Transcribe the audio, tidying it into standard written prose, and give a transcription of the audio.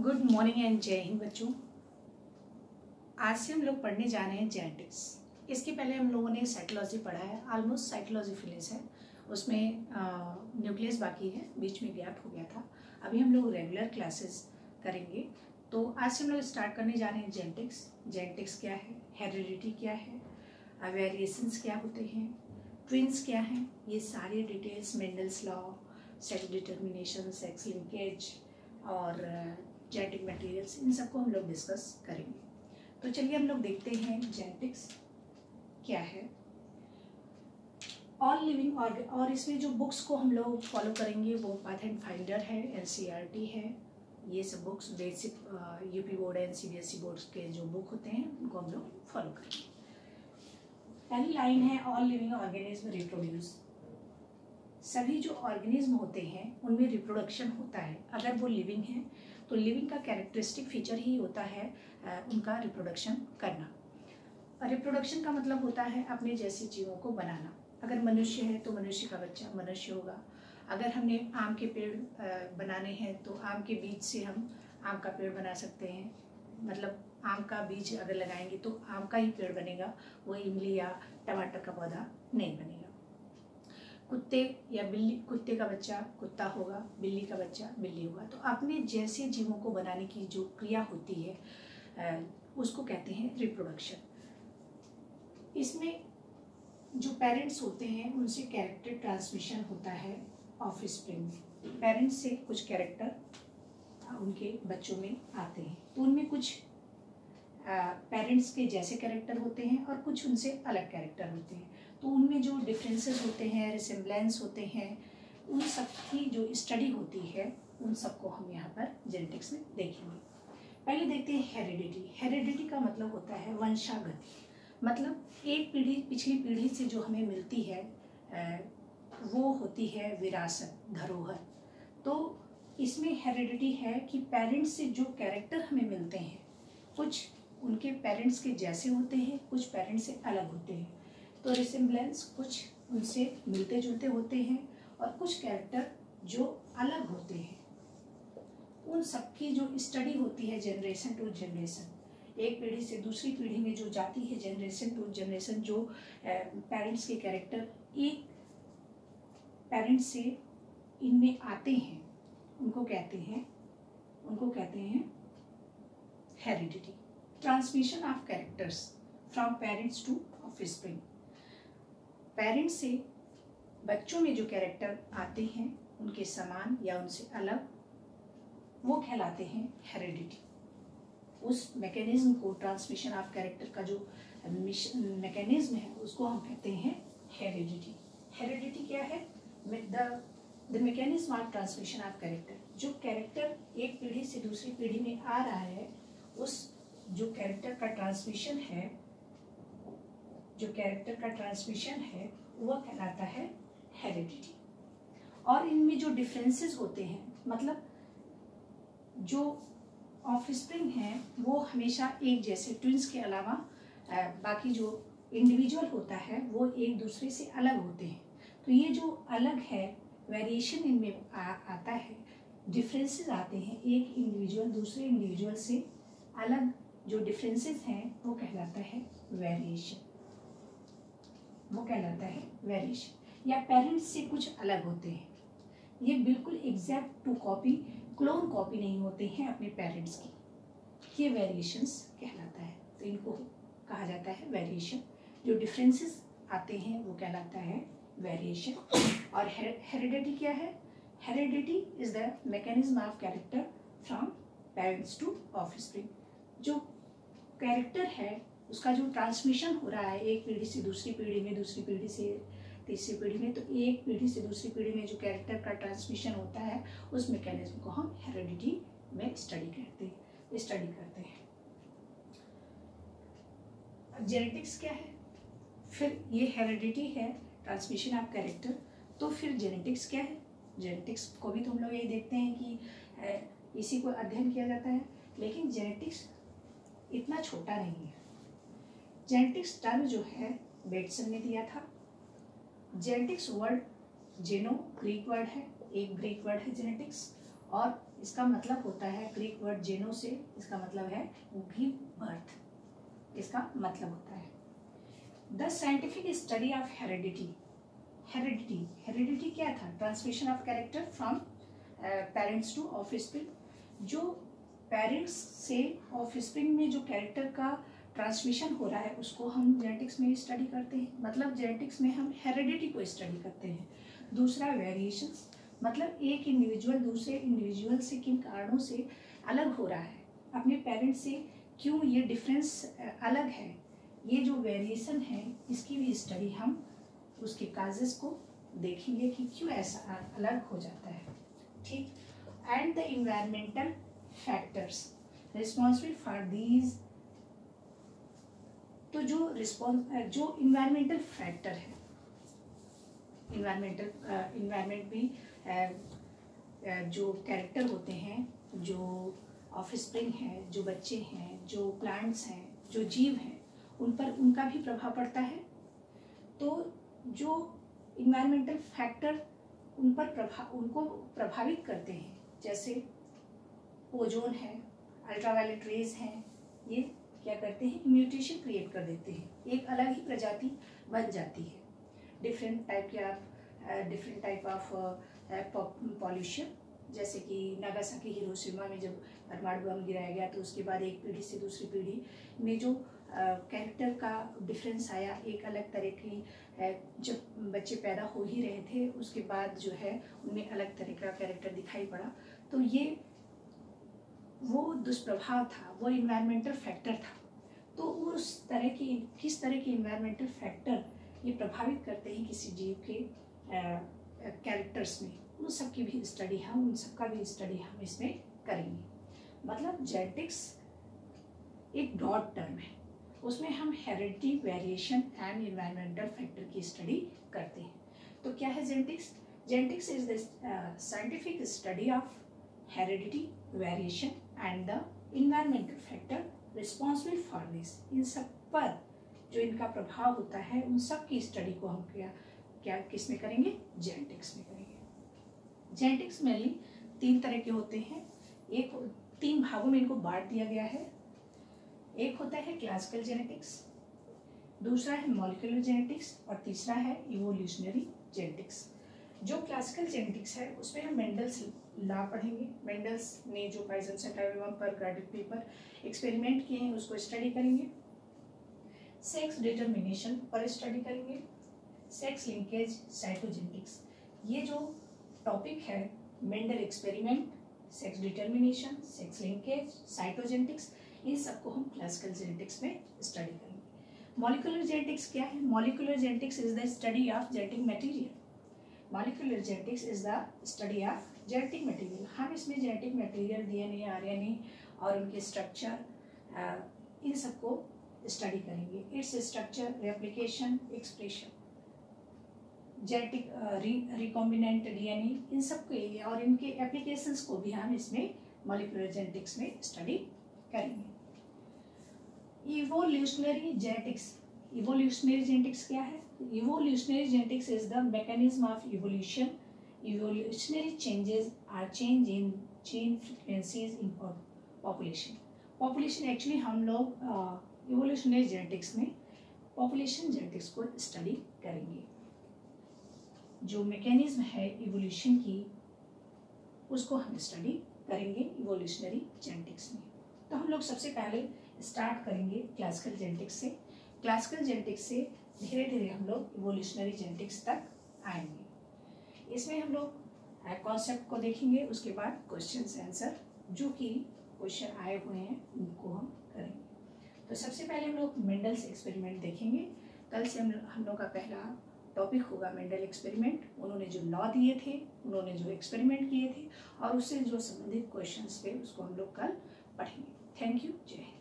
Good morning and जय हिंद बच्चों। आज से हम लोग पढ़ने जा रहे हैं जेनेटिक्स। इसके पहले हम लोगों ने साइकोलॉजी पढ़ा है, ऑलमोस्ट साइकोलॉजी फिनिश है, उसमें न्यूक्लियस बाकी है, बीच में गैप हो गया था। अभी हम लोग रेगुलर क्लासेस करेंगे। तो आज से हम लोग स्टार्ट करने जा रहे हैं जेनेटिक्स। जेनेटिक्स क्या है, हेरिडिटी क्या है, वेरिएशंस क्या होते हैं, ट्विंस क्या हैं, ये सारी details, Mendel's law, sex determination, sex linkage और जेनेटिक मटेरियल्स, इन सबको हम लोग डिस्कस करेंगे। तो चलिए हम लोग देखते हैं जेनेटिक्स क्या है। ऑल लिविंग और इसमें जो बुक्स को हम लोग फॉलो करेंगे वो पाथ एंड फाइंडर है, एनसीईआरटी है, ये सब books basic UP board and CBSE board के जो बुक होते हैं उनको हम लोग फॉलो करेंगे। पहली लाइन है ऑल लिविंग ऑर्गेनिज्म रिप्रोड्यूस। सभी जो ऑर्गेनिज्म होते हैं उनमें रिप्रोडक्शन होता है। अगर वो लिविंग है तो लिविंग का कैरेक्टरिस्टिक फीचर ही होता है उनका रिप्रोडक्शन करना। रिप्रोडक्शन का मतलब होता है अपने जैसे जीवों को बनाना। अगर मनुष्य है तो मनुष्य का बच्चा मनुष्य होगा। अगर हमने आम के पेड़ बनाने हैं तो आम के बीज से हम आम का पेड़ बना सकते हैं। मतलब आम का बीज अगर लगाएंगे तो आम का ही पेड़ बनेगा, वो इमली या टमाटर का पौधा नहीं बनेगा। कुत्ते या बिल्ली, कुत्ते का बच्चा कुत्ता होगा, बिल्ली का बच्चा बिल्ली होगा। तो अपने जैसे जीवों को बनाने की जो क्रिया होती है उसको कहते हैं रिप्रोडक्शन। इसमें जो पेरेंट्स होते हैं उनसे कैरेक्टर ट्रांसमिशन होता है ऑफस्प्रिंग में। पेरेंट्स से कुछ कैरेक्टर उनके बच्चों में आते हैं, तो उनमें कुछ पेरेंट्स के जैसे कैरेक्टर होते हैं और कुछ उनसे अलग कैरेक्टर होते हैं। तो उनमें जो डिफरेंसेस होते हैं, रिसेम्बलेंस होते हैं, उन सब की जो स्टडी होती है उन सबको हम यहाँ पर जेनेटिक्स में देखेंगे। पहले देखते हैं हेरिडिटी। हेरिडिटी का मतलब होता है वंशागति। मतलब एक पीढ़ी पिछली पीढ़ी से जो हमें मिलती है वो होती है विरासत, धरोहर। तो इसमें हेरिडिटी है कि पेरेंट्स से जो कैरेक्टर हमें मिलते हैं कुछ उनके पेरेंट्स के जैसे होते हैं, कुछ पेरेंट्स से अलग होते हैं। तो रिसेम्बलेंस कुछ उनसे मिलते जुलते होते हैं और कुछ कैरेक्टर जो अलग होते हैं। उन सबकी जो स्टडी होती है जनरेशन टू जनरेशन, एक पीढ़ी से दूसरी पीढ़ी में जो जाती है जनरेशन टू जनरेशन, जो पेरेंट्स के कैरेक्टर एक पेरेंट्स से इनमें आते हैं उनको कहते हैं heredity. Transmission of characters from parents to offspring. Parents से बच्चों में जो कैरेक्टर आते हैं उनके समान या उनसे अलग, वो कहलाते हैं हेरिडिटी। उस मैकेनिज्म को, ट्रांसमिशन ऑफ कैरेक्टर का जो मैकेनिज्म है उसको हम कहते हैं हेरिडिटी। हेरिडिटी क्या है? The mechanism of transmission of character. जो कैरेक्टर एक पीढ़ी से दूसरी पीढ़ी में आ रहा है, उस जो कैरेक्टर का ट्रांसमिशन है वह कहलाता है हेरिडिटी। और इनमें जो डिफरेंसेस होते हैं, मतलब जो ऑफस्प्रिंग हैं वो हमेशा एक जैसे, ट्विंस के अलावा बाकी जो इंडिविजुअल होता है वो एक दूसरे से अलग होते हैं। तो ये जो अलग है, वेरिएशन इनमें आता है, डिफरेंसेस आते हैं। एक इंडिविजुअल दूसरे इंडिविजुअल से अलग जो डिफरेंसेस हैं वो कहलाता है वेरिएशन। या पेरेंट्स से कुछ अलग होते हैं। ये बिल्कुल exact to copy, clone copy नहीं होते हैं अपने पेरेंट्स की। ये वेरिएशंस कहलाता है। तो इनको कहा जाता है वेरिएशन। जो डिफरेंसेस आते हैं वो कहलाता है वेरिएशन। और हेरिडिटी क्या है? Heredity is the mechanism of character from parents to offspring. जो कैरेक्टर है उसका जो ट्रांसमिशन हो रहा है एक पीढ़ी से दूसरी पीढ़ी में, दूसरी पीढ़ी से तीसरी पीढ़ी में, तो एक पीढ़ी से दूसरी पीढ़ी में जो कैरेक्टर का ट्रांसमिशन होता है उस मैकेनिज्म को हम हेरिडिटी में स्टडी करते हैं। जेनेटिक्स क्या है? फिर ये हेरिडिटी है, ट्रांसमिशन ऑफ कैरेक्टर। तो फिर जेनेटिक्स क्या है? जेनेटिक्स को भी तो हम लोग यही देखते हैं कि इसी को अध्ययन किया जाता है, लेकिन जेनेटिक्स इतना छोटा नहीं है। जेनेटिक्स टर्म जो है बेटसन ने दिया था। जेनेटिक्स वर्ड जेनो ग्रीक वर्ड है, एक ग्रीक वर्ड है जेनेटिक्स, और इसका मतलब होता है ग्रीक वर्ड जेनो से, इसका मतलब है गिव बर्थ, इसका मतलब होता है। The scientific study of heredity. Heredity क्या था? Transmission of character from parents to offspring. जो पेरेंट्स से ऑफस्प्रिंग में जो कैरेक्टर का ट्रांसमिशन हो रहा है उसको हम जेनेटिक्स में स्टडी करते हैं। मतलब जेनेटिक्स में हम हेरिडिटी को स्टडी करते हैं। दूसरा वेरिएशंस, मतलब एक इंडिविजुअल दूसरे इंडिविजुअल से किन कारणों से अलग हो रहा है, अपने पेरेंट्स से क्यों ये डिफरेंस अलग है, ये जो वेरिएशन है इसकी भी स्टडी हम उसके काजेस को देखेंगे कि क्यों ऐसा अलग हो जाता है। ठीक। And the environmental factors responsible for these. तो जो इन्वायरमेंटल फैक्टर है, इन्वायरमेंट भी जो कैरेक्टर होते हैं, जो ऑफस्प्रिंग है, जो बच्चे हैं, जो प्लांट्स हैं, जो जीव हैं, उन पर उनका भी प्रभाव पड़ता है। तो जो इन्वायरमेंटल फैक्टर उनको प्रभावित करते हैं, जैसे ओजोन है, अल्ट्रावायलेट रेज हैं, ये क्या करते हैं? म्यूटेशन क्रिएट कर देते हैं, एक अलग ही प्रजाति बन जाती है। डिफरेंट टाइप ऑफ पॉल्यूशन, जैसे कि नागासाकी हिरोशिमा में जब परमाणु बम गिराया गया तो उसके बाद एक पीढ़ी से दूसरी पीढ़ी में जो कैरेक्टर का डिफरेंस आया, एक अलग तरह की जब बच्चे पैदा हो ही रहे थे उसके बाद जो है उनमें अलग तरह का कैरेक्टर दिखाई पड़ा। तो ये वो दुष्प्रभाव था, वो इन्वायरमेंटल फैक्टर था। तो उस तरह की किस तरह के इन्वायरमेंटल फैक्टर ये प्रभावित करते हैं किसी जीव के कैरेक्टर्स में, उन सब की भी स्टडी उन सब का भी स्टडी हम इसमें करेंगे। मतलब जेनेटिक्स एक ब्रॉड टर्म है, उसमें हम heredity, variation and environmental factor की स्टडी करते हैं। तो क्या है genetics? Genetics is the scientific study of heredity, variation and the environmental factor responsible for this. इन सब पर जो इनका प्रभाव होता है उन सब की स्टडी को हम क्या किस में करेंगे? जेनेटिक्स में करेंगे। जेनेटिक्स मेनली 3 तरह के होते हैं, 3 भागों में इनको बांट दिया गया है। एक होता है क्लासिकल जेनेटिक्स, दूसरा है मॉलिक्यूलर जेनेटिक्स और तीसरा है इवोल्यूशनरी जेनेटिक्स। जो क्लासिकल जेनेटिक्स है उसमें हम मेंडल्स लॉ पढ़ेंगे। मेंडल्स ने जो पाइजोसेंटाइवम पर ग्राडेड पेपर एक्सपेरिमेंट किए हैं उसको स्टडी करेंगे। सेक्स डिटर्मिनेशन पर स्टडी करेंगे। सेक्स लिंकेज, साइटोजेनेटिक्स, ये जो टॉपिक है Mendel experiment, sex determination, sex linkage, cytogenetics, इन सबको हम क्लासिकल जेनेटिक्स में स्टडी करेंगे। मॉलिक्यूलर जेनेटिक्स क्या है? Molecular genetics is the study of genetic material. Molecular genetics is the study of genetic material. हम इसमें जेनेटिक मटेरियल, डीएनए, आरएनए और उनके स्ट्रक्चर, इन सबको स्टडी करेंगे। Its structure, replication, expression, genetic recombinant DNA, इन सब के और इनके एप्लीकेशंस को भी हम इसमें मॉलिक्यूलर जेनेटिक्स में स्टडी करेंगे। Evolutionary genetics. इवोल्यूशनरी जेनेटिक्स क्या है? Evolutionary genetics is the mechanism of evolution. Evolutionary changes are change in gene frequencies in population. Population actually हम लोग इवोल्यूशनरी जेनेटिक्स में पॉपुलेशन जेनेटिक्स को स्टडी करेंगे। जो मैकेनिज्म है इवोल्यूशन की उसको हम स्टडी करेंगे इवोल्यूशनरी जेनेटिक्स में। तो हम लोग सबसे पहले स्टार्ट करेंगे क्लासिकल जेनेटिक्स से। क्लासिकल जेनेटिक्स से धीरे धीरे हम लोग इवोल्यूशनरी जेनेटिक्स तक आएंगे। इसमें हम लोग कॉन्सेप्ट को देखेंगे, उसके बाद क्वेश्चन आंसर जो कि क्वेश्चन आए हुए हैं उनको हम करेंगे। तो सबसे पहले हम लोग मेंडल्स एक्सपेरिमेंट देखेंगे। कल से हम लोग का पहला टॉपिक होगा मेंडल एक्सपेरिमेंट। उन्होंने जो लॉ दिए थे, उन्होंने जो एक्सपेरिमेंट किए थे और उससे जो संबंधित क्वेश्चंस थे उसको हम लोग कल पढ़ेंगे। Thank you. जय हिंद।